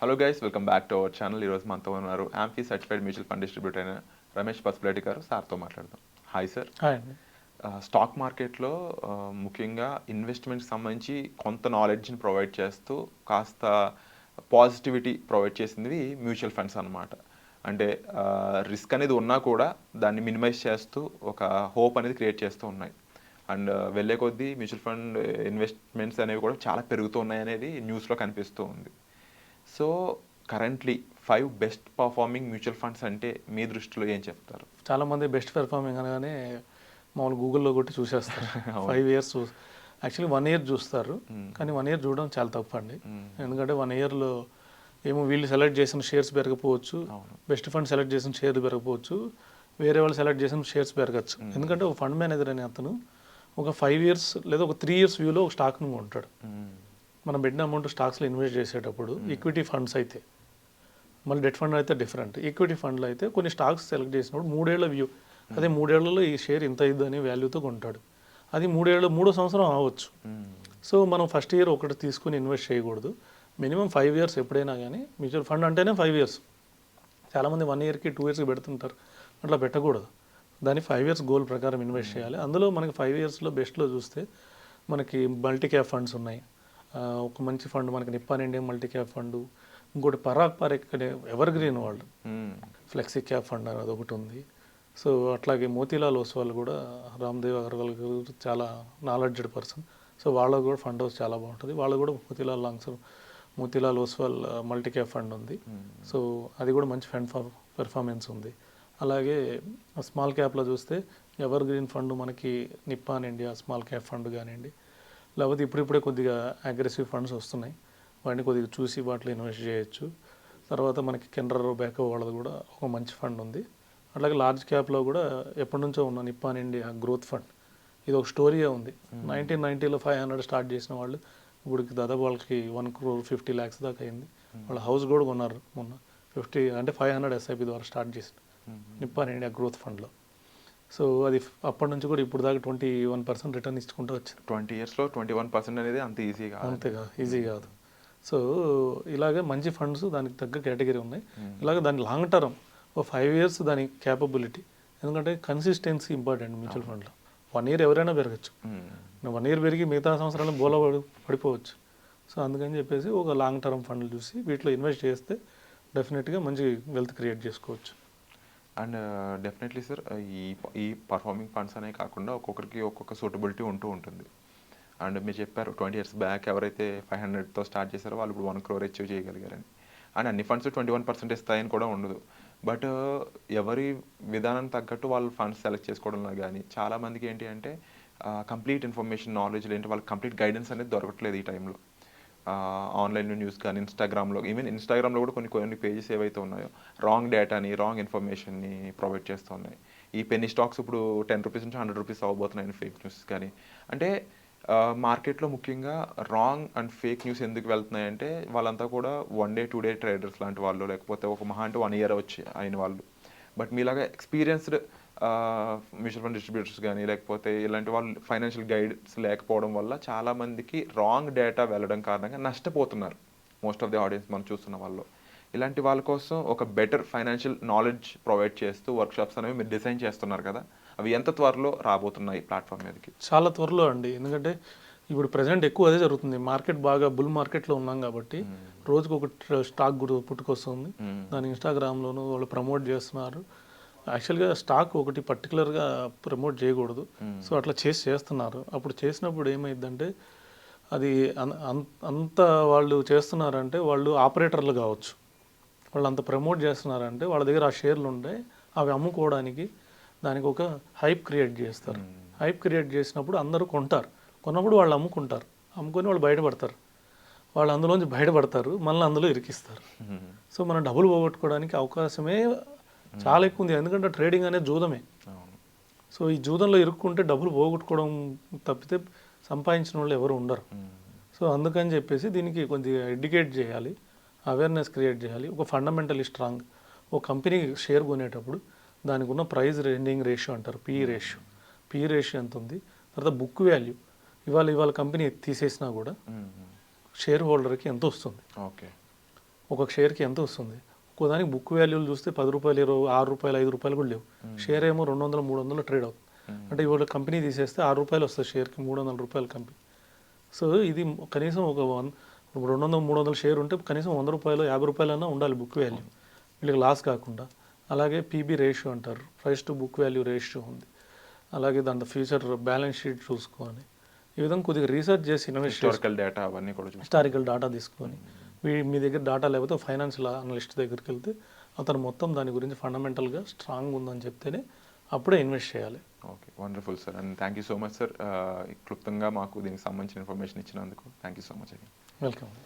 Hello guys, welcome back to our channel. ఈరోజు మనతో ఉన్నారు amphi certified mutual fund distributor అయిన రమేష్ పసుపులేటి గారు. సార్తో మాట్లాడదాం. Hi sir. హాయ్ అండి. స్టాక్ మార్కెట్లో ముఖ్యంగా ఇన్వెస్ట్మెంట్కి సంబంధించి కొంత నాలెడ్జ్ని ప్రొవైడ్ చేస్తూ కాస్త పాజిటివిటీ ప్రొవైడ్ చేసింది మ్యూచువల్ ఫండ్స్ అన్నమాట. అంటే రిస్క్ అనేది ఉన్నా కూడా దాన్ని మినిమైజ్ చేస్తూ ఒక హోప్ అనేది క్రియేట్ చేస్తూ ఉన్నాయి. అండ్ వెళ్ళే కొద్దీ మ్యూచువల్ ఫండ్ ఇన్వెస్ట్మెంట్స్ అనేవి కూడా చాలా పెరుగుతూ ఉన్నాయి అనేది న్యూస్లో కనిపిస్తూ ఉంది. So currently 5 best performing mutual funds అంటే మీ దృష్టిలో ఏం చెప్తారు? చాలామంది బెస్ట్ పెర్ఫార్మింగ్ అనగానే మామూలు గూగుల్లో కొట్టి చూసేస్తారు. 5 ఇయర్స్ యాక్చువల్లీ 1 ఇయర్ చూస్తారు. కానీ 1 ఇయర్ చూడడం చాలా తప్పు అండి. ఎందుకంటే 1 ఇయర్లో ఏమో వీళ్ళు సెలెక్ట్ చేసిన షేర్స్ పెరగకపోవచ్చు, బెస్ట్ ఫండ్ సెలెక్ట్ చేసిన షేర్లు పెరగకపోవచ్చు, వేరే వాళ్ళు సెలెక్ట్ చేసిన షేర్స్ పెరగచ్చు. ఎందుకంటే ఒక ఫండ్ మేనేజర్ అనే అతను ఒక 5 ఇయర్స్ లేదా ఒక 3 ఇయర్స్ వ్యూలో ఒక స్టాక్ను కొంటాడు. మనం పెట్టిన అమౌంట్ స్టాక్స్లో ఇన్వెస్ట్ చేసేటప్పుడు ఈక్విటీ ఫండ్స్ అయితే, మళ్ళీ డెట్ ఫండ్ అయితే డిఫరెంట్. ఈక్విటీ ఫండ్లో అయితే కొన్ని స్టాక్స్ సెలెక్ట్ చేసినప్పుడు 3 ఏళ్ల వ్యూ, అదే 3 ఏళ్లలో ఈ షేర్ ఇంత ఇది అనే వాల్యూతో కొంటాడు. అది 3 సంవత్సరం అవ్వచ్చు. సో మనం ఫస్ట్ ఇయర్ ఒకటి తీసుకుని ఇన్వెస్ట్ చేయకూడదు. మినిమం 5 ఇయర్స్ ఎప్పుడైనా కానీ. మ్యూచువల్ ఫండ్ అంటేనే 5 ఇయర్స్. చాలామంది 1 ఇయర్కి 2 ఇయర్స్కి పెడుతుంటారు. అట్లా పెట్టకూడదు. దాన్ని 5 ఇయర్స్ గోల్ ప్రకారం ఇన్వెస్ట్ చేయాలి. అందులో మనకి 5 ఇయర్స్లో బెస్ట్లో చూస్తే మనకి మల్టీ క్యాప్ ఫండ్స్ ఉన్నాయి. ఒక మంచి ఫండ్ మనకి Nippon India multi cap fund, ఇంకోటి పరాక్ ఎవర్ గ్రీన్ వాళ్ళు ఫ్లెక్సీ క్యాప్ ఫండ్ అనేది ఒకటి ఉంది. సో అట్లాగే మోతీలాల్ ఓస్వాల్ కూడా, రామ్దేవ్ అగర్వాల్ గారు చాలా నాలెడ్జ్డ్ పర్సన్. సో వాళ్ళకు కూడా ఫండ్ హౌస్ చాలా బాగుంటుంది. వాళ్ళు కూడా Motilal Oswal multi cap fund ఉంది. సో అది కూడా మంచి ఫండ్ పెర్ఫార్మెన్స్ ఉంది. అలాగే స్మాల్ క్యాప్లో చూస్తే ఎవర్ గ్రీన్ ఫండ్ మనకి Nippon India small cap fund కానివ్వండి, లేకపోతే ఇప్పుడిప్పుడే కొద్దిగా అగ్రెసివ్ ఫండ్స్ వస్తున్నాయి, వాటిని కొద్దిగా చూసి వాటిలో ఇన్వెస్ట్ చేయొచ్చు. తర్వాత మనకి కెనరా రోబేకో వాళ్ళది కూడా ఒక మంచి ఫండ్ ఉంది. అట్లాగే లార్జ్ క్యాప్లో కూడా ఎప్పటి నుంచో ఉన్న నిప్పాన్ ఇండియా గ్రోత్ ఫండ్, ఇది ఒక స్టోరీయే ఉంది. 1990లో 500 స్టార్ట్ చేసిన వాళ్ళు ఇప్పుడు దాదాపు వాళ్ళకి 1,50,00,000 దాకా అయింది. వాళ్ళ హౌస్ కూడా కొన్నారు మొన్న. 500 ఎస్ఐపి ద్వారా స్టార్ట్ చేసిన నిప్పాన్ ఇండియా గ్రోత్ ఫండ్లో. సో అది అప్పటి నుంచి కూడా ఇప్పుడు దాకా 21% రిటర్న్ ఇచ్చుకుంటూ వచ్చింది. 20 ఇయర్స్లో 21% అనేది అంత ఈజీగా అంతేగా ఈజీ కాదు. సో ఇలాగే మంచి ఫండ్స్ దానికి తగ్గ కేటగిరీ ఉన్నాయి. ఇలాగే దాని లాంగ్ టర్మ్ ఒక 5 ఇయర్స్ దాని క్యాపబిలిటీ, ఎందుకంటే కన్సిస్టెన్సీ ఇంపార్టెంట్ మ్యూచువల్ ఫండ్లో. 1 ఇయర్ ఎవరైనా పెరగచ్చు. 1 ఇయర్ పెరిగి మిగతా సంవత్సరాలు పడిపోవచ్చు. సో అందుకని చెప్పేసి ఒక లాంగ్ టర్మ్ ఫండ్లు చూసి వీటిలో ఇన్వెస్ట్ చేస్తే డెఫినెట్గా మంచి వెల్త్ క్రియేట్ చేసుకోవచ్చు. అండ్ డెఫినెట్లీ సార్, ఈ పర్ఫార్మింగ్ ఫండ్స్ అనే కాకుండా ఒక్కొక్కరికి ఒక్కొక్క సూటబిలిటీ ఉంటుంది. అండ్ మీరు చెప్పారు 20 ఇయర్స్ బ్యాక్ ఎవరైతే 500తో స్టార్ట్ చేశారో వాళ్ళు ఇప్పుడు 1 crore అచీవ్ చేయగలిగారని. అండ్ అన్ని ఫండ్స్ 21% ఇస్తాయని కూడా ఉండదు. బట్ ఎవరి విధానం తగ్గట్టు వాళ్ళు ఫండ్స్ సెలెక్ట్ చేసుకోవడంలో కానీ చాలామందికి ఏంటి అంటే కంప్లీట్ ఇన్ఫర్మేషన్ నాలెడ్జ్ ఏంటి, వాళ్ళకి కంప్లీట్ గైడెన్స్ అనేది దొరకట్లేదు ఈ టైంలో. ఆన్లైన్ న్యూస్ కానీ ఇన్స్టాగ్రామ్లో, ఈవెన్ ఇన్స్టాగ్రామ్లో కూడా కొన్ని పేజెస్ ఏవైతే ఉన్నాయో రాంగ్ డేటాని, రాంగ్ ఇన్ఫర్మేషన్ని ప్రొవైడ్ చేస్తూ ఉన్నాయి. ఈ పెన్నీ స్టాక్స్ ఇప్పుడు 10 రూపీస్ నుంచి 100 రూపీస్ అవ్వబోతున్నాయి ఫేక్ న్యూస్ కానీ. అంటే మార్కెట్లో ముఖ్యంగా రాంగ్ అండ్ ఫేక్ న్యూస్ ఎందుకు వెళ్తున్నాయంటే వాళ్ళంతా కూడా 1 day 2 day ట్రేడర్స్ లాంటి వాళ్ళు, లేకపోతే ఒక మహా అంటే 1 year అయిన వాళ్ళు. బట్ మీలాగా ఎక్స్పీరియన్స్డ్ మ్యూచువల్ ఫండ్ డిస్ట్రిబ్యూటర్స్ కానీ లేకపోతే ఇలాంటి వాళ్ళు ఫైనాన్షియల్ గైడ్స్ లేకపోవడం వల్ల చాలామందికి రాంగ్ డేటా వెళ్ళడం కారణంగా నష్టపోతున్నారు మోస్ట్ ఆఫ్ ది ఆడియన్స్ మనం చూస్తున్న వాళ్ళు. ఇలాంటి వాళ్ళ కోసం ఒక బెటర్ ఫైనాన్షియల్ నాలెడ్జ్ ప్రొవైడ్ చేస్తూ వర్క్షాప్స్ అనేవి మీరు డిజైన్ చేస్తున్నారు కదా, అవి ఎంత త్వరలో రాబోతున్నాయి ప్లాట్ఫామ్ మీదకి? చాలా త్వరలో అండి. ఎందుకంటే ఇప్పుడు ప్రజెంట్ ఎక్కువ అదే జరుగుతుంది. మార్కెట్ బాగా బుల్ మార్కెట్లో ఉన్నాం కాబట్టి రోజుకు ఒక స్టాక్ పుట్టుకొస్తుంది. దాన్ని ఇన్స్టాగ్రామ్లోనూ వాళ్ళు ప్రమోట్ చేస్తున్నారు. యాక్చువల్గా స్టాక్ ఒకటి పర్టికులర్గా ప్రమోట్ చేయకూడదు. సో అట్లా చేస్తున్నారు. అప్పుడు చేసినప్పుడు ఏమైందంటే అది అంత వాళ్ళు చేస్తున్నారంటే వాళ్ళు ఆపరేటర్లు కావచ్చు, వాళ్ళు అంత ప్రమోట్ చేస్తున్నారంటే వాళ్ళ దగ్గర ఆ షేర్లు ఉంటాయి, అవి అమ్ముకోవడానికి దానికి ఒక హైప్ క్రియేట్ చేస్తారు. హైప్ క్రియేట్ చేసినప్పుడు అందరూ కొంటారు. కొన్నప్పుడు వాళ్ళు అమ్ముకుంటారు. అమ్ముకొని వాళ్ళు బయటపడతారు. వాళ్ళు అందులోంచి బయటపడతారు, మళ్ళీ అందులో ఇరికిస్తారు. సో మనం డబ్బులు పోగొట్టుకోవడానికి అవకాశమే చాలా ఎక్కువ ఉంది. ఎందుకంటే ట్రేడింగ్ అనేది జూదమే. సో ఈ జూదంలో ఇరుక్కుంటే డబ్బులు పోగొట్టుకోవడం తప్పితే సంపాదించిన వాళ్ళు ఎవరు ఉండరు. సో అందుకని చెప్పేసి దీనికి కొద్దిగా ఎడ్యుకేట్ చేయాలి, అవేర్నెస్ క్రియేట్ చేయాలి. ఒక ఫండమెంటలీ స్ట్రాంగ్ ఒక కంపెనీ షేర్ కొనేటప్పుడు దానికి ఉన్న ప్రైస్ ఎర్నింగ్ రేషియో అంటారు, పిఈ రేషియో ఎంత ఉంది, తర్వాత బుక్ వాల్యూ, ఇవాళ కంపెనీ తీసేసినా కూడా షేర్ హోల్డర్కి ఎంత వస్తుంది. ఓకే. ఒక్కొక్క షేర్కి ఎంత వస్తుంది. ఒక్కో దానికి బుక్ వాల్యూలు చూస్తే 10 రూపాయలు, 6 రూపాయలు, 5 రూపాయలు కూడా లేవు. షేర్ ఏమో 200, 300 ట్రేడ్ అవుతుంది. అంటే ఇవాళ కంపెనీ తీసేస్తే 6 రూపాయలు వస్తుంది షేర్కి, 300 రూపాయల కంపెనీ. సో ఇది కనీసం ఒక 200, 300 షేర్ ఉంటే కనీసం 100 రూపాయలు, 50 రూపాయలన్నా ఉండాలి బుక్ వాల్యూ, వీళ్ళకి లాస్ కాకుండా. అలాగే పీబీ రేషియో అంటారు, price to book value ratio ఉంది. అలాగే దాంట్లో ఫ్యూచర్ బ్యాలెన్స్ షీట్ చూసుకొని ఈ విధంగా కొద్దిగా రీసెర్చ్ చేసి ఇన్వెస్ట్ హిస్టారికల్ డేటా అవన్నీ కూడా హిస్టారికల్ డేటా తీసుకొని మీ దగ్గర డేటా లేకపోతే ఫైనాన్షియల్ అనలిస్ట్ దగ్గరికి వెళ్తే అతను మొత్తం దాని గురించి ఫండమెంటల్గా స్ట్రాంగ్ ఉందని చెప్తేనే అప్పుడే ఇన్వెస్ట్ చేయాలి. Okay, wonderful sir, and thank you so much sir. క్లుప్తంగా మాకు దీనికి సంబంధించిన ఇన్ఫర్మేషన్ ఇచ్చినందుకు థ్యాంక్ యూ సో మచ్ అండి. వెల్కమ్.